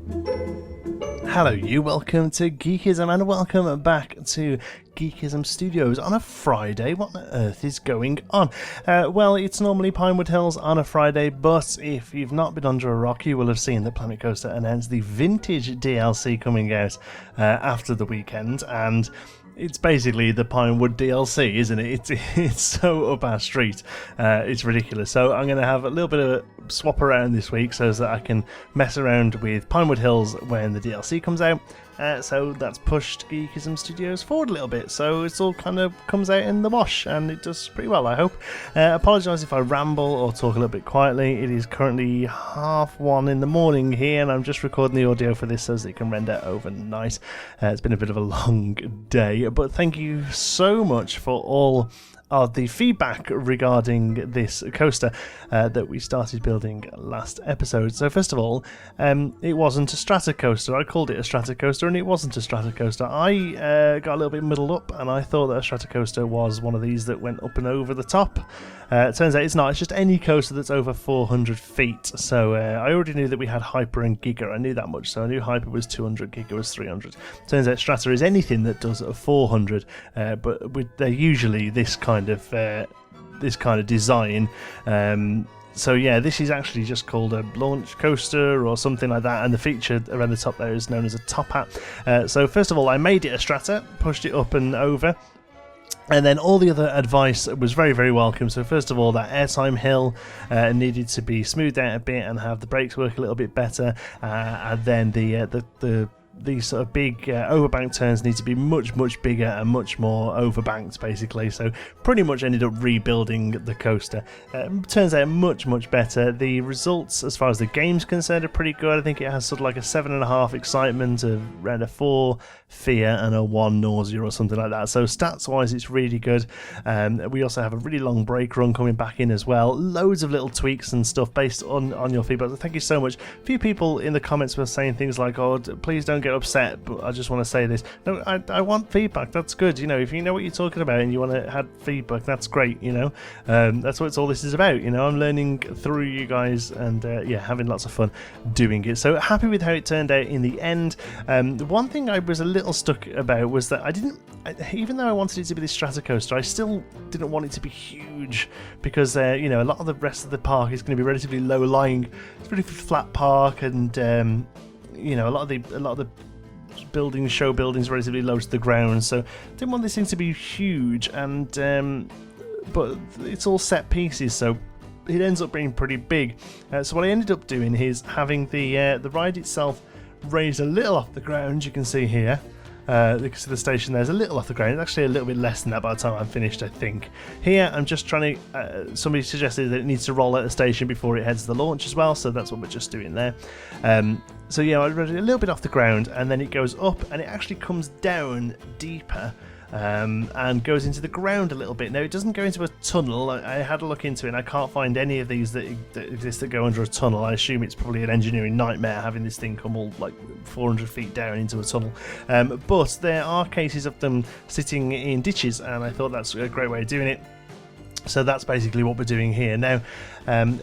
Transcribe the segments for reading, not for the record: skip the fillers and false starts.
Hello you, welcome to Geekism and welcome back to Geekism Studios on a Friday. What on earth is going on? Well, it's normally Pinewood Hills on a Friday, but if you've not been under a rock, you will have seen that Planet Coaster announced the Vintage DLC coming out after the weekend, and it's basically the Pinewood DLC, isn't it? It's so up our street. It's ridiculous. So I'm going to have a little bit of a swap around this week so that I can mess around with Pinewood Hills when the DLC comes out. So that's pushed Geekism Studios forward a little bit. So it's all kind of comes out in the wash, and it does pretty well, I hope. Apologise if I ramble or talk a little bit quietly. It is currently 1:30 in the morning here, and I'm just recording the audio for this so that it can render overnight. It's been a bit of a long day, but thank you so much for all of the feedback regarding this coaster that we started building last episode. So first of all, it wasn't a Strata coaster. I called it a Strata coaster and it wasn't a Strata coaster. I got a little bit muddled up and I thought that a Strata coaster was one of these that went up and over the top. It turns out it's not. It's just any coaster that's over 400 feet. So I already knew that we had Hyper and Giga. I knew that much. So I knew Hyper was 200, Giga was 300. Turns out Strata is anything that does a 400, but they're usually this kind of design. So yeah, this is actually just called a launch coaster or something like that, and the feature around the top there is known as a top hat. So first of all, I made it a Strata, pushed it up and over, and then all the other advice was very, very welcome. So first of all, that airtime hill needed to be smoothed out a bit and have the brakes work a little bit better, and then these sort of big overbanked turns need to be much, much bigger and much more overbanked, basically. So pretty much ended up rebuilding the coaster. Turns out much, much better. The results as far as the game's concerned are pretty good. I think it has sort of like a 7.5 excitement, around a 4 fear and a 1 nausea or something like that. So stats wise it's really good. We also have a really long brake run coming back in as well. Loads of little tweaks and stuff based on your feedback. So thank you so much. A few people in the comments were saying things like, oh, please don't get upset, but I just want to say this. No, I want feedback. That's good. You know, if you know what you're talking about and you want to have feedback, that's great. You know, that's what all this is about. You know, I'm learning through you guys and yeah, having lots of fun doing it. So happy with how it turned out in the end. The one thing I was a little stuck about was that even though I wanted it to be the Strata coaster, I still didn't want it to be huge because you know, a lot of the rest of the park is going to be relatively low lying. It's a pretty flat park, and you know, a lot of the buildings, show buildings, relatively low to the ground. So I didn't want this thing to be huge, and but it's all set pieces, so it ends up being pretty big. So what I ended up doing is having the ride itself raised a little off the ground. You can see here. Because the station there's a little off the ground. It's actually a little bit less than that by the time I'm finished, I think. Here I'm just trying to somebody suggested that it needs to roll out the station before it heads to the launch as well, so that's what we're just doing there. So yeah, I read it a little bit off the ground and then it goes up and it actually comes down deeper and goes into the ground a little bit. Now it doesn't go into a tunnel. I had a look into it and I can't find any of these that exist that go under a tunnel. I assume it's probably an engineering nightmare having this thing come all like 400 feet down into a tunnel, but there are cases of them sitting in ditches, and I thought that's a great way of doing it. So that's basically what we're doing here. Now,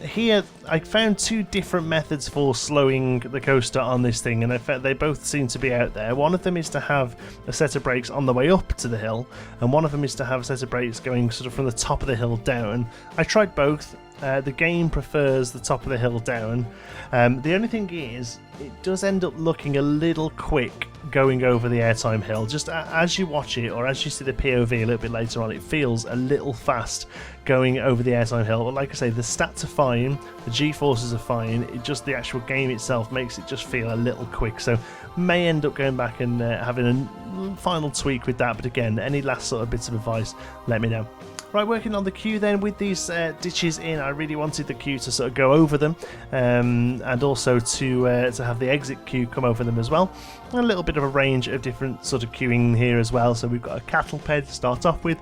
here I found two different methods for slowing the coaster on this thing, and I found they both seem to be out there. One of them is to have a set of brakes on the way up to the hill, and one of them is to have a set of brakes going sort of from the top of the hill down. I tried both. The game prefers the top of the hill down. The only thing is, it does end up looking a little quick going over the airtime hill. Just as you watch it, or as you see the POV a little bit later on, it feels a little fast going over the airtime hill. But like I say, the stats are fine, the G-forces are fine, it just the actual game itself makes it just feel a little quick. So may end up going back and having a final tweak with that. But again, any last sort of bits of advice, let me know. Right, working on the queue then with these ditches in, I really wanted the queue to sort of go over them, and also to have the exit queue come over them as well. And a little bit of a range of different sort of queuing here as well. So we've got a cattle ped to start off with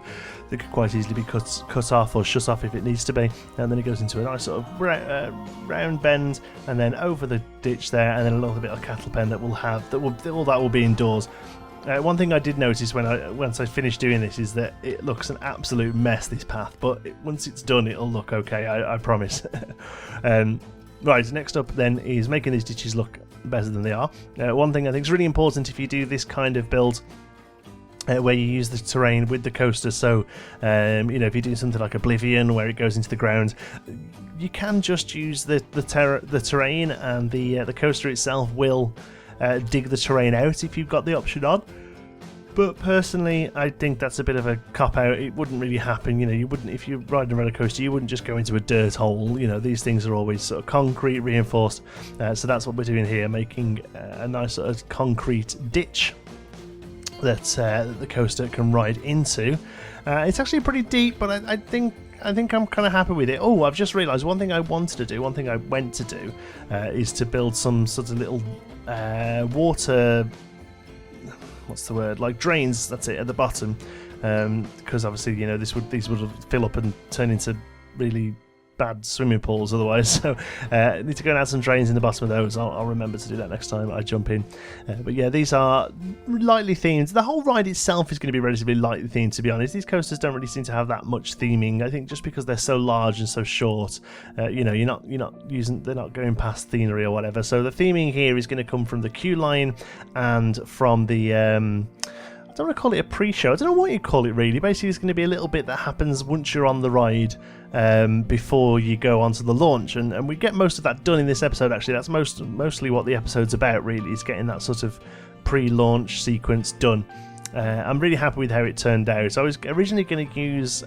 that could quite easily be cut off or shut off if it needs to be, and then it goes into a nice sort of round bend, and then over the ditch there, and then a little bit of cattle pen that will be indoors. One thing I did notice once I finished doing this is that it looks an absolute mess, this path, but once it's done it'll look okay, I promise. Right, next up then is making these ditches look better than they are. One thing I think is really important if you do this kind of build, where you use the terrain with the coaster, so if you're doing something like Oblivion where it goes into the ground, you can just use the terrain, and the coaster itself will dig the terrain out if you've got the option on. But personally, I think that's a bit of a cop-out. It wouldn't really happen, you wouldn't, if you're riding a roller coaster, you wouldn't just go into a dirt hole. These things are always sort of concrete reinforced, so that's what we're doing here, making a nice sort of concrete ditch that the coaster can ride into. It's actually pretty deep, but I think I'm kind of happy with it. Oh, I've just realised one thing I went to do, is to build some sort of little water, what's the word, like drains, that's it, at the bottom, because obviously these would fill up and turn into really bad swimming pools otherwise, so I need to go and add some drains in the bottom of those. I'll remember to do that next time I jump in. But yeah, these are lightly themed. The whole ride itself is going to be relatively lightly themed, to be honest. These coasters don't really seem to have that much theming. I think just because they're so large and so short, you're not they're not going past scenery or whatever. So the theming here is going to come from the queue line and from the I don't want to call it a pre-show. I don't know what you call it really. Basically, it's going to be a little bit that happens once you're on the ride, before you go onto the launch, and we get most of that done in this episode. Actually, that's mostly what the episode's about. Really, is getting that sort of pre-launch sequence done. I'm really happy with how it turned out. So I was originally going to use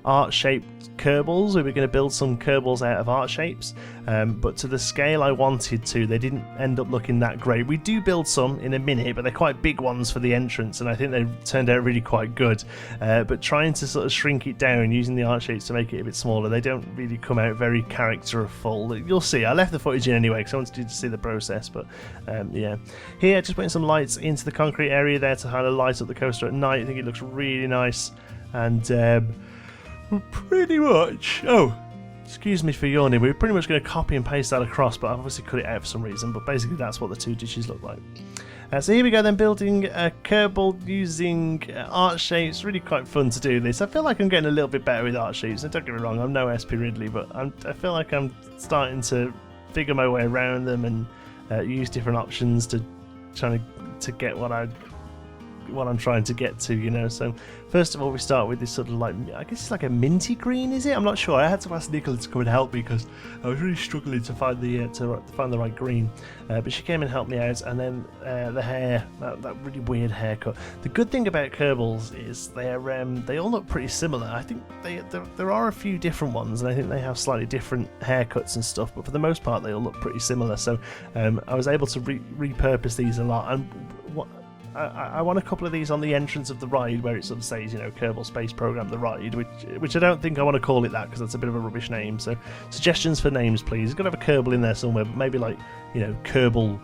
art-shaped Kerbals. We were going to build some Kerbals out of art shapes, but to the scale I wanted to, they didn't end up looking that great. We do build some in a minute, but they're quite big ones for the entrance, and I think they turned out really quite good. But trying to sort of shrink it down using the art shapes to make it a bit smaller, they don't really come out very characterful. You'll see. I left the footage in anyway because I wanted you to see the process, but yeah. Here, just putting some lights into the concrete area there to kind of light up the coaster at night. I think it looks really nice, and pretty much, excuse me for yawning, we're pretty much going to copy and paste that across, but I've obviously cut it out for some reason, but basically that's what the two dishes look like. So here we go then, building a Kerbal using art shapes. Really quite fun to do this. I feel like I'm getting a little bit better with art shapes, and don't get me wrong, I'm no SP Ridley, but I feel like I'm starting to figure my way around them and use different options to try to get what I'm trying to get to, So first of all, we start with this sort of like, I guess it's like a minty green, is it? I'm not sure. I had to ask Nicola to come and help me because I was really struggling to find the right green. But she came and helped me out, and then the hair, that really weird haircut. The good thing about Kerbals is they all look pretty similar. I think there are a few different ones, and I think they have slightly different haircuts and stuff, but for the most part, they all look pretty similar. So I was able to repurpose these a lot, and I want a couple of these on the entrance of the ride where it sort of says, Kerbal Space Program the ride, which I don't think I want to call it that because that's a bit of a rubbish name. So suggestions for names, please. It's got to have a Kerbal in there somewhere, but maybe like, Kerbal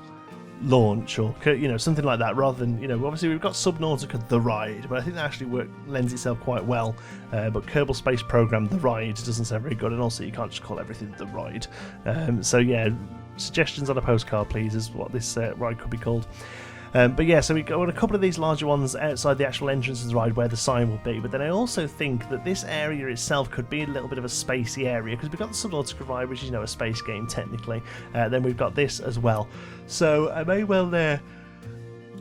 Launch or, something like that, rather than, obviously we've got Subnautica the ride, but I think that actually lends itself quite well. But Kerbal Space Program the ride doesn't sound very good, and also you can't just call everything the ride. So yeah, suggestions on a postcard, please, is what this ride could be called. But yeah, so we got a couple of these larger ones outside the actual entrance of the ride where the sign will be. But then I also think that this area itself could be a little bit of a spacey area, because we've got the Subnautica ride, which is a space game technically. Then we've got this as well. So I may well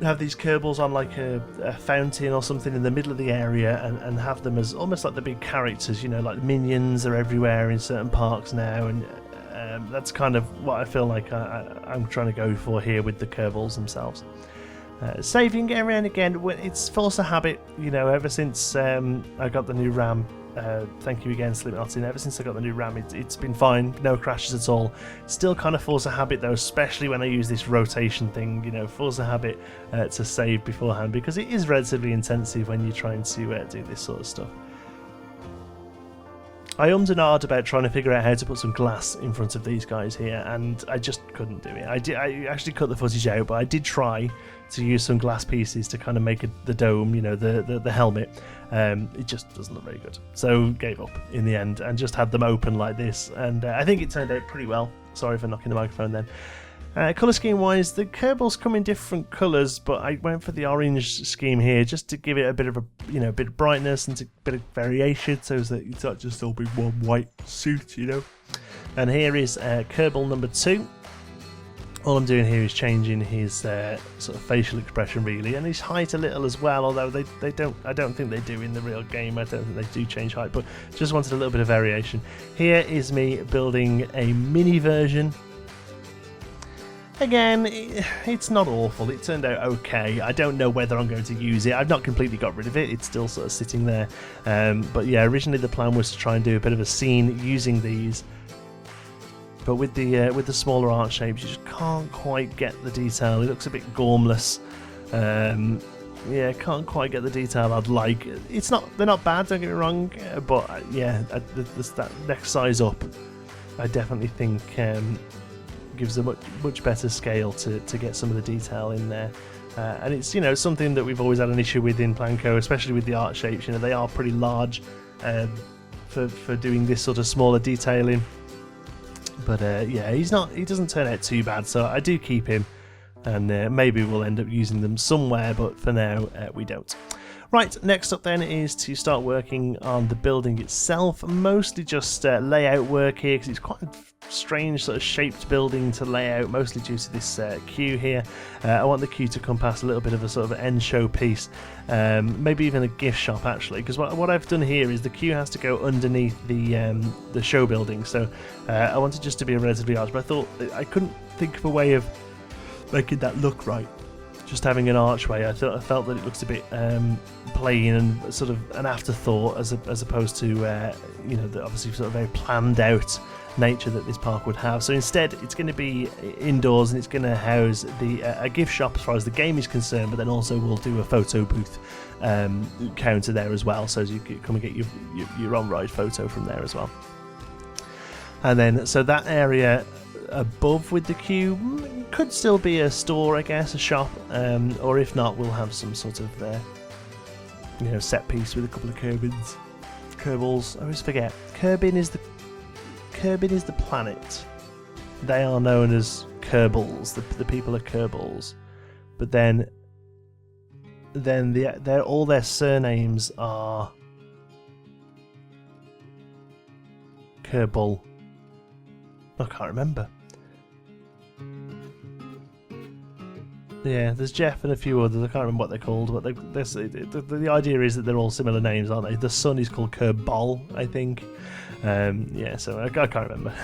have these Kerbals on like a fountain or something in the middle of the area, and have them as almost like the big characters. Like minions are everywhere in certain parks now, and that's kind of what I feel like I'm trying to go for here with the Kerbals themselves. Saving area, and again, it's force of habit, ever since I got the new RAM. Thank you again, Slipknot. Ever since I got the new RAM, it's been fine, no crashes at all. Still kind of force of habit though, especially when I use this rotation thing, force of habit to save beforehand, because it is relatively intensive when you're trying to do this sort of stuff. I ummed and ahed about trying to figure out how to put some glass in front of these guys here, and I just couldn't do it. I actually cut the footage out, but I did try to use some glass pieces to kind of make the dome, the helmet. It just doesn't look very good. So gave up in the end and just had them open like this, and I think it turned out pretty well. Sorry for knocking the microphone then. Colour scheme wise, the Kerbals come in different colours, but I went for the orange scheme here just to give it a bit of a bit of brightness and a bit of variation, so that it's not just all be one white suit, And here is Kerbal number 2. all I'm doing here is changing his sort of facial expression really, and his height a little as well, although I don't think they do in the real game. I don't think they do change height, but just wanted a little bit of variation. Here is me building a mini version. Again, it's not awful. It turned out okay. I don't know whether I'm going to use it. I've not completely got rid of it. It's still sort of sitting there. But yeah, originally the plan was to try and do a bit of a scene using these. But with the smaller art shapes, you just can't quite get the detail. It looks a bit gormless. Yeah, can't quite get the detail I'd like. They're not bad, don't get me wrong. But yeah, that next size up, I definitely think gives a much better scale to get some of the detail in there. And it's something that we've always had an issue with in Planco, especially with the art shapes. They are pretty large for doing this sort of smaller detailing. But yeah, he doesn't turn out too bad, so I do keep him, and maybe we'll end up using them somewhere, but for now we don't. Right, next up then is to start working on the building itself, mostly just layout work here, because it's quite a strange sort of shaped building to lay out, mostly due to this queue here. I want the queue to come past a little bit of a sort of end show piece, maybe even a gift shop actually, because what I've done here is the queue has to go underneath the show building, so I wanted just to be a relatively large, but I thought I couldn't think of a way of making that look right. Just having an archway, I felt that it looks a bit plain and sort of an afterthought, as opposed to the obviously sort of very planned out nature that this park would have. So instead, it's going to be indoors, and it's going to house a gift shop as far as the game is concerned. But then also we'll do a photo booth counter there as well, so you can come and get your on-ride photo from there as well. And then so that area above with the queue could still be a store, I guess, a shop, or if not, we'll have some sort of set piece with a couple of Kerbals. I always forget. Kerbin is the planet. They are known as Kerbals. The people are Kerbals, but then all their surnames are Kerbal. I can't remember. Yeah, there's Jeff and a few others. I can't remember what they're called, but the idea is that they're all similar names, aren't they? The son is called Kerbal, I think. Yeah, so I can't remember.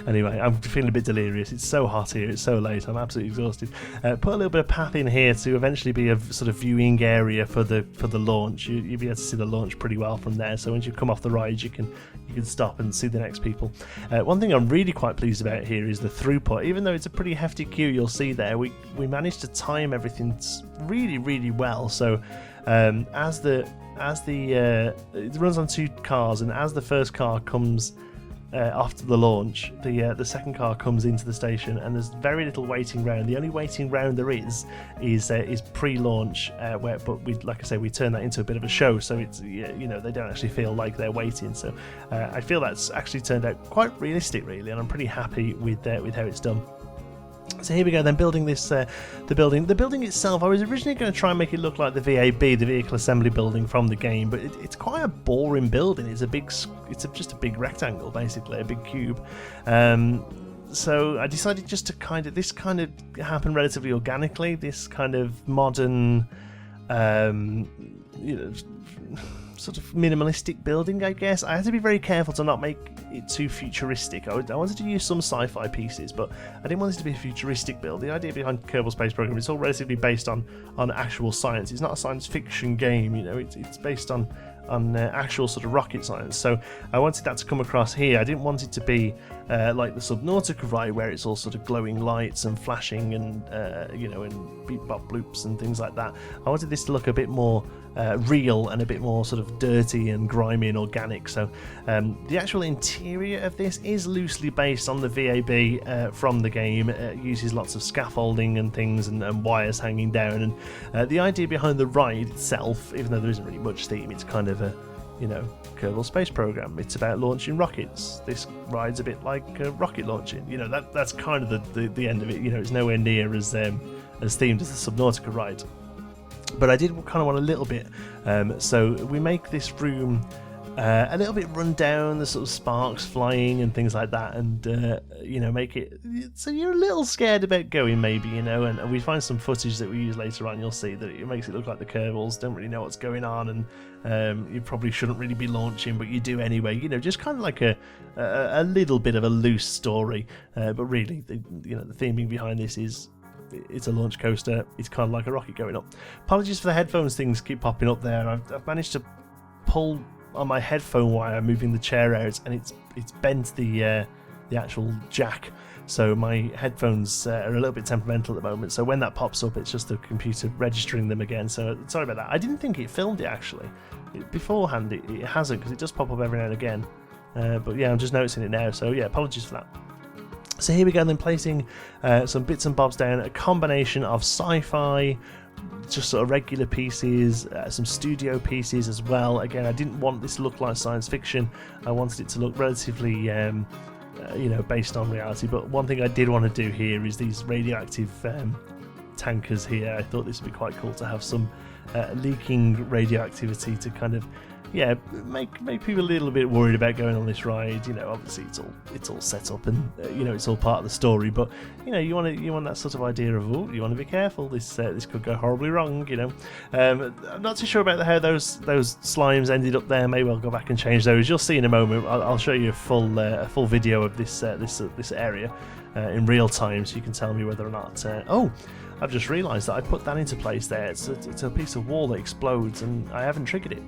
Anyway, I'm feeling a bit delirious. It's so hot here. It's so late. I'm absolutely exhausted. Put a little bit of path in here to eventually be a sort of viewing area for the launch. You'll be able to see the launch pretty well from there. So once you come off the ride, you can stop and see the next people. One thing I'm really quite pleased about here is the throughput. Even though it's a pretty hefty queue, you'll see there we managed to time everything really, really well. So it runs on two cars, and as the first car comes after the launch, the second car comes into the station, and there's very little waiting round. The only waiting round there is pre-launch, but we turn that into a bit of a show, so it's they don't actually feel like they're waiting. So I feel that's actually turned out quite realistic, really, and I'm pretty happy with how it's done. So here we go then, building this, the building. The building itself, I was originally going to try and make it look like the VAB, the Vehicle Assembly Building from the game, but it's quite a boring building. It's just a big rectangle, basically, a big cube. So I decided just to this kind of happened relatively organically, this kind of modern, sort of minimalistic building, I guess. I had to be very careful to not make it too futuristic. I wanted to use some sci-fi pieces, but I didn't want it to be a futuristic build. The idea behind Kerbal Space Program, it's all relatively based on actual science. It's not a science fiction game, it's based on actual sort of rocket science. So I wanted that to come across here. I didn't want it to be like the Subnautica ride, where it's all sort of glowing lights and flashing and and beep bop bloops and things like that. I wanted this to look a bit more real and a bit more sort of dirty and grimy and organic. So the actual interior of this is loosely based on the VAB from the game. It uses lots of scaffolding and things and wires hanging down, and the idea behind the ride itself, even though there isn't really much theme, it's kind of a Kerbal Space Program. It's about launching rockets. This ride's a bit like rocket launching. That's kind of the end of it. It's nowhere near as themed as the Subnautica ride. But I did kind of want a little bit. So we make this room a little bit run down, the sort of sparks flying and things like that, and make it so you're a little scared about going, maybe, and we find some footage that we use later on. You'll see that it makes it look like the Kerbals don't really know what's going on, and you probably shouldn't really be launching, but you do anyway. Just kind of like a little bit of a loose story, but really the theming behind this is it's a launch coaster. It's kind of like a rocket going up. Apologies for the headphones, things keep popping up there. I've managed to pull on my headphone wire moving the chair out, and it's bent the actual jack, so my headphones are a little bit temperamental at the moment, so when that pops up it's just the computer registering them again, so sorry about that. I didn't think it filmed it actually beforehand. It hasn't, because it does pop up every now and again, but yeah, I'm just noticing it now, so yeah, apologies for that. So here we go, then placing some bits and bobs down, a combination of sci-fi, just sort of regular pieces, some studio pieces as well. Again, I didn't want this to look like science fiction. I wanted it to look relatively, based on reality. But one thing I did want to do here is these radioactive tankers here. I thought this would be quite cool to have some leaking radioactivity to kind of, make people a little bit worried about going on this ride. Obviously it's all set up, and it's all part of the story. But you want that sort of idea of, you want to be careful. This could go horribly wrong. I'm not too sure about how those slimes ended up there. Maybe I'll go back and change those. You'll see in a moment. I'll show you a full video of this area in real time, so you can tell me whether or not. I've just realised that I put that into place there. It's a piece of wall that explodes, and I haven't triggered it.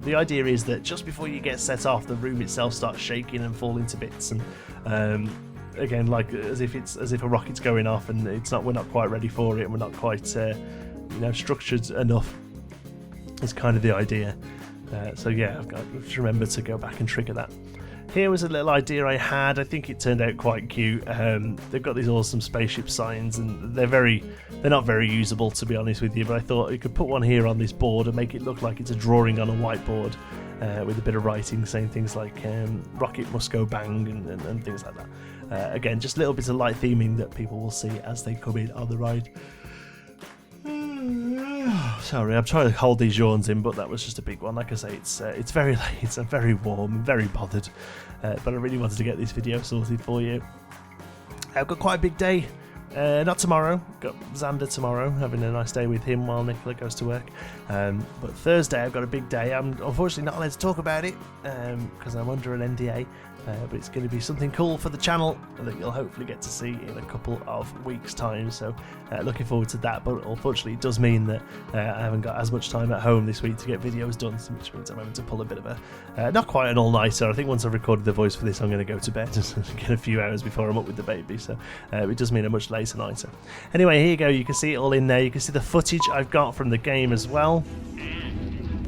The idea is that just before you get set off, the room itself starts shaking and falling to bits, and again, like as if a rocket's going off, and we're not quite ready for it, and we're not quite structured enough. It's kind of the idea. So yeah, I've got to remember to go back and trigger that. Here was a little idea I had. I think it turned out quite cute. They've got these awesome spaceship signs, and they're not very usable, to be honest with you, but I thought you could put one here on this board and make it look like it's a drawing on a whiteboard with a bit of writing saying things like rocket must go bang and things like that. Again, just little bits of light theming that people will see as they come in on the ride. Sorry, I'm trying to hold these yawns in, but that was just a big one. Like I say, it's very late, I'm very warm, I'm very bothered, but I really wanted to get this video sorted for you. I've got quite a big day. Not tomorrow, got Xander tomorrow, having a nice day with him while Nicola goes to work. But Thursday I've got a big day. I'm unfortunately not allowed to talk about it because I'm under an NDA, but it's going to be something cool for the channel that you'll hopefully get to see in a couple of weeks' time. So looking forward to that, but unfortunately it does mean that I haven't got as much time at home this week to get videos done, which means I'm having to pull a bit of a, not quite an all-nighter. I think once I've recorded the voice for this I'm going to go to bed and get a few hours before I'm up with the baby, so it does mean a much later nighter. Anyway, here you go, you can see it all in there, you can see the footage I've got from the game as well.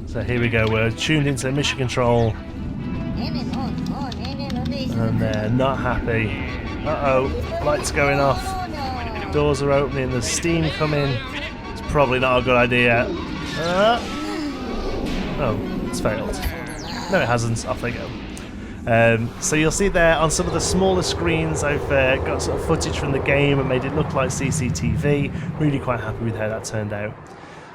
So here we go, we're tuned into mission control, and they're not happy. Lights going off, doors are opening, there's steam coming. It's probably not a good idea. It's failed. No, it hasn't. Off they go. So you'll see there on some of the smaller screens I've got sort of footage from the game and made it look like CCTV. Really quite happy with how that turned out.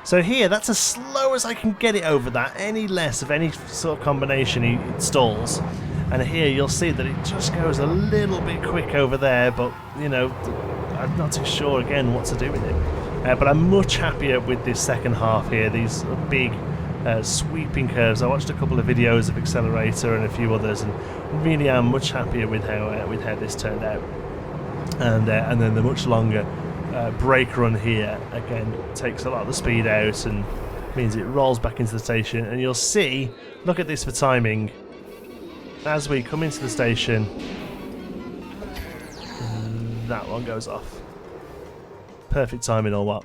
So here, that's as slow as I can get it over that. Any less of any sort of combination it stalls. And here you'll see that it just goes a little bit quick over there, but I'm not too sure again what to do with it. But I'm much happier with this second half here, these big sweeping curves. I watched a couple of videos of Accelerator and a few others, and really am much happier with how this turned out. And then the much longer brake run here again takes a lot of the speed out and means it rolls back into the station. And you'll see, look at this for timing. As we come into the station, that one goes off. Perfect timing or what?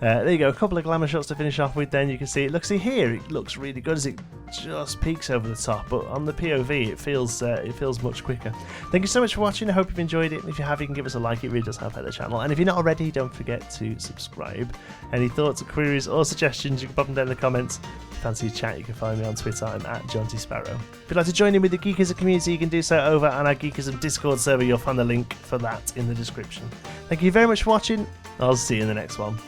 There you go, a couple of glamour shots to finish off with. Then you can see it. See here, it looks really good as it just peaks over the top, but on the POV it feels much quicker. Thank you so much for watching. I hope you've enjoyed it. If you have, you can give us a like. It really does help out the channel. And if you're not already, don't forget to subscribe. Any thoughts, queries, or suggestions, you can pop them down in the comments. If you fancy a chat, you can find me on Twitter. I'm at JohnTSparrow. If you'd like to join in with the Geekism community, you can do so over on our Geekism Discord server. You'll find the link for that in the description. Thank you very much for watching. I'll see you in the next one.